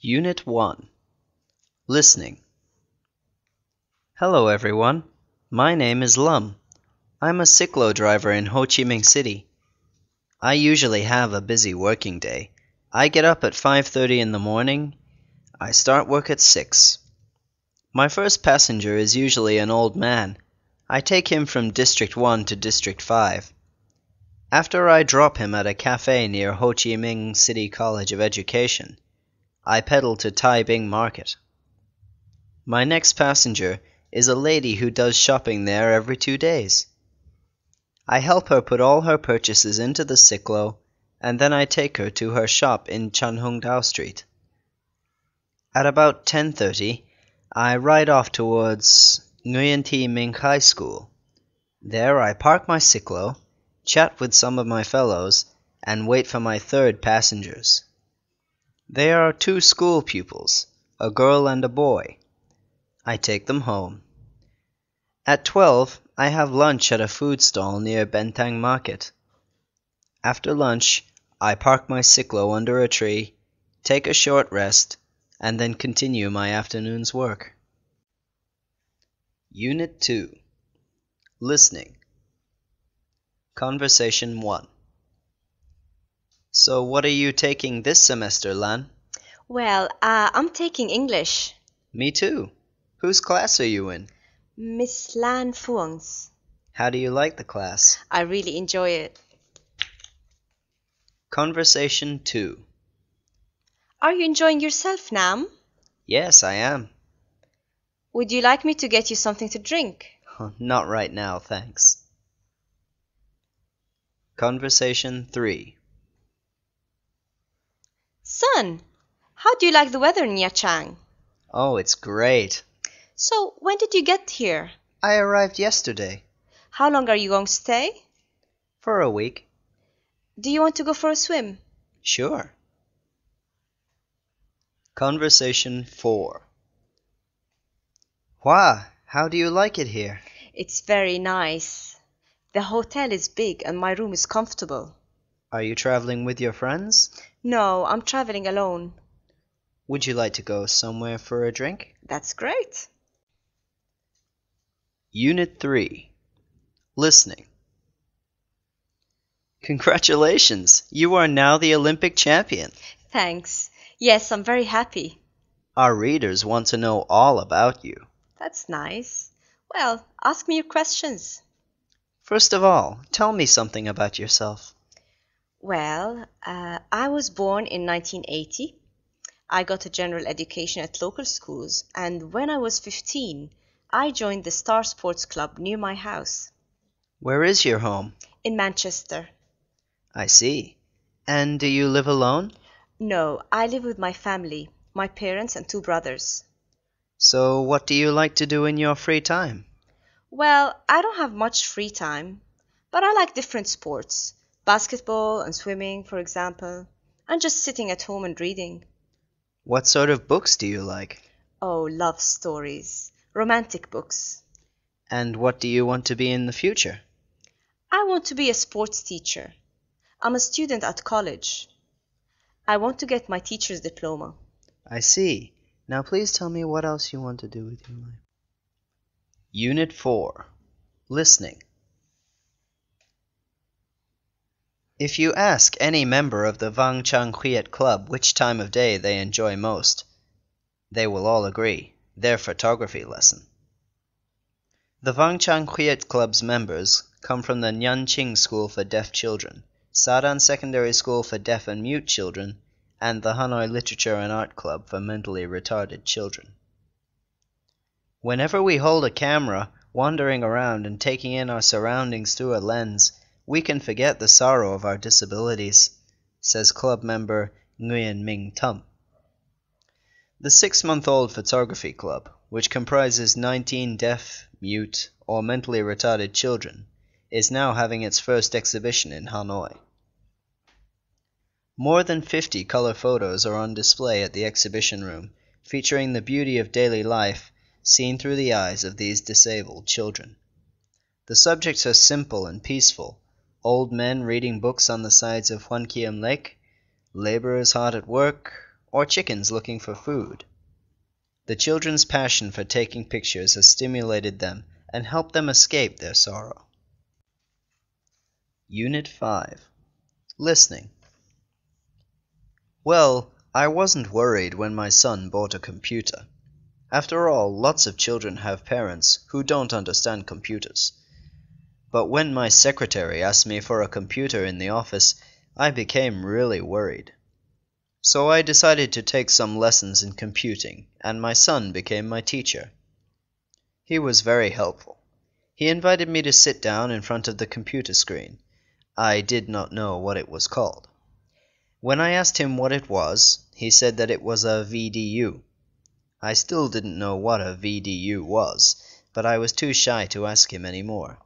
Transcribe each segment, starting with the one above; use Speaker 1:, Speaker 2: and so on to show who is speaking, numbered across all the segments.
Speaker 1: Unit 1. Listening. Hello everyone. My name is Lum. I'm a cyclo driver in Ho Chi Minh City. I usually have a busy working day. I get up at 5:30 in the morning. I start work at 6. My first passenger is usually an old man. I take him from District 1 to District 5. After I drop him at a cafe near Ho Chi Minh City College of Education, I pedal to Tai Bing Market. My next passenger is a lady who does shopping there every 2 days. I help her put all her purchases into the cyclo, and then I take her to her shop in Chan Hung Dao Street. At about 10:30, I ride off towards Nguyen Thi Minh High School. There I park my cyclo, chat with some of my fellows, and wait for my third passengers. They are 2 school pupils, a girl and a boy. I take them home. At 12, I have lunch at a food stall near Bentang Market. After lunch, I park my cyclo under a tree, take a short rest, and then continue my afternoon's work. Unit 2. Listening. Conversation 1. So what are you taking this semester, Lan?
Speaker 2: Well, I'm taking English.
Speaker 1: Me too. Whose class are you in?
Speaker 2: Miss Lan Phuong's.
Speaker 1: How do you like the class?
Speaker 2: I really enjoy it.
Speaker 1: Conversation 2.
Speaker 2: Are you enjoying yourself, Nam?
Speaker 1: Yes, I am.
Speaker 2: Would you like me to get you something to drink?
Speaker 1: Not right now, thanks. Conversation 3.
Speaker 2: Son, how do you like the weather in Nha Trang?
Speaker 1: Oh, it's great.
Speaker 2: So, when did you get here?
Speaker 1: I arrived yesterday.
Speaker 2: How long are you going to stay?
Speaker 1: For a week.
Speaker 2: Do you want to go for a swim?
Speaker 1: Sure. Conversation 4. Wow, how do you like it here?
Speaker 2: It's very nice. The hotel is big and my room is comfortable.
Speaker 1: Are you traveling with your friends?
Speaker 2: No, I'm traveling alone.
Speaker 1: Would you like to go somewhere for a drink?
Speaker 2: That's great.
Speaker 1: Unit 3. Listening. Congratulations! You are now the Olympic champion.
Speaker 2: Thanks. Yes, I'm very happy.
Speaker 1: Our readers want to know all about you.
Speaker 2: That's nice. Well, ask me your questions.
Speaker 1: First of all, tell me something about yourself.
Speaker 2: Well, I was born in 1980. I got a general education at local schools, and when I was 15, I joined the Star Sports Club near my house.
Speaker 1: Where is your home?
Speaker 2: In Manchester.
Speaker 1: I see. And do you live alone?
Speaker 2: No, I live with my family, my parents and 2 brothers.
Speaker 1: So what do you like to do in your free time?
Speaker 2: Well, I don't have much free time, but I like different sports. Basketball and swimming, for example, and just sitting at home and reading.
Speaker 1: What sort of books do you like?
Speaker 2: Oh, love stories, romantic books.
Speaker 1: And what do you want to be in the future?
Speaker 2: I want to be a sports teacher. I'm a student at college. I want to get my teacher's diploma.
Speaker 1: I see. Now please tell me what else you want to do with your life. Unit 4. Listening. If you ask any member of the Vang Chang Huyet Club which time of day they enjoy most, they will all agree, their photography lesson. The Vang Chang Huyet Club's members come from the Nyan Ching School for Deaf Children, Sadan Secondary School for Deaf and Mute Children, and the Hanoi Literature and Art Club for Mentally Retarded Children. Whenever we hold a camera, wandering around and taking in our surroundings through a lens, we can forget the sorrow of our disabilities, says club member Nguyen Minh Tum. The 6-month-old photography club, which comprises 19 deaf, mute, or mentally retarded children, is now having its first exhibition in Hanoi. More than 50 color photos are on display at the exhibition room, featuring the beauty of daily life seen through the eyes of these disabled children. The subjects are simple and peaceful: old men reading books on the sides of Huan Kiem Lake, laborers hard at work, or chickens looking for food. The children's passion for taking pictures has stimulated them and helped them escape their sorrow. Unit 5. Listening. Well, I wasn't worried when my son bought a computer. After all, lots of children have parents who don't understand computers. But when my secretary asked me for a computer in the office, I became really worried. So I decided to take some lessons in computing, and my son became my teacher. He was very helpful. He invited me to sit down in front of the computer screen. I did not know what it was called. When I asked him what it was, he said that it was a VDU. I still didn't know what a VDU was, but I was too shy to ask him any more.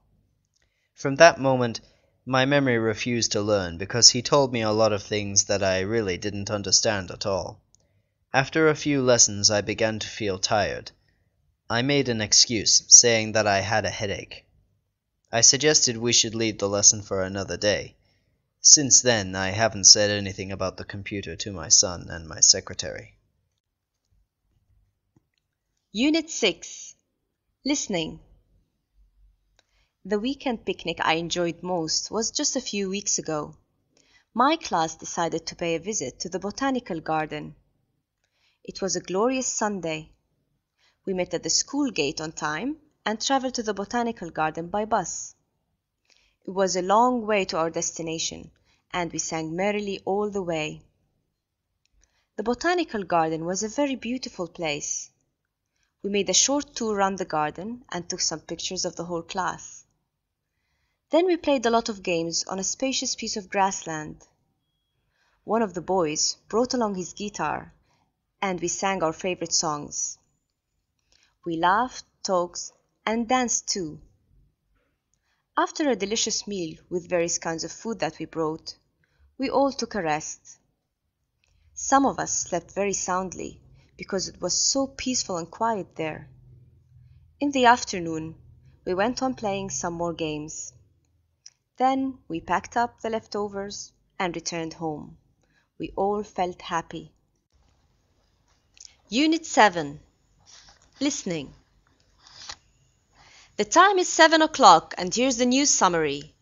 Speaker 1: From that moment, my memory refused to learn because he told me a lot of things that I really didn't understand at all. After a few lessons, I began to feel tired. I made an excuse, saying that I had a headache. I suggested we should leave the lesson for another day. Since then, I haven't said anything about the computer to my son and my secretary.
Speaker 2: Unit 6. Listening. The weekend picnic I enjoyed most was just a few weeks ago. My class decided to pay a visit to the botanical garden. It was a glorious Sunday. We met at the school gate on time and traveled to the botanical garden by bus. It was a long way to our destination, and we sang merrily all the way. The botanical garden was a very beautiful place. We made a short tour around the garden and took some pictures of the whole class. Then we played a lot of games on a spacious piece of grassland. One of the boys brought along his guitar, and we sang our favorite songs. We laughed, talked, and danced too. After a delicious meal with various kinds of food that we brought, we all took a rest. Some of us slept very soundly because it was so peaceful and quiet there. In the afternoon, we went on playing some more games. Then we packed up the leftovers and returned home. We all felt happy. Unit 7. Listening. The time is 7 o'clock, and here's the news summary.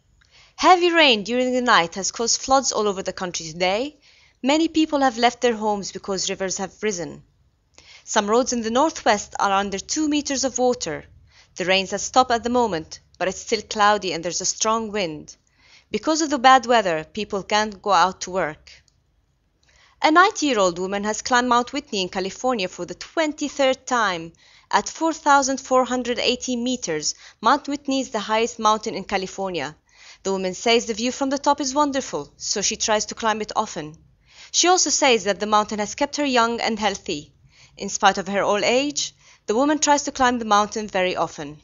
Speaker 2: Heavy rain during the night has caused floods all over the country today. Many people have left their homes because rivers have risen. Some roads in the northwest are under 2 meters of water. The rains have stopped at the moment, but it's still cloudy and there's a strong wind. Because of the bad weather, people can't go out to work. A 90-year-old woman has climbed Mount Whitney in California for the 23rd time. At 4,480 meters, Mount Whitney is the highest mountain in California. The woman says the view from the top is wonderful, so she tries to climb it often. She also says that the mountain has kept her young and healthy. In spite of her old age, the woman tries to climb the mountain very often.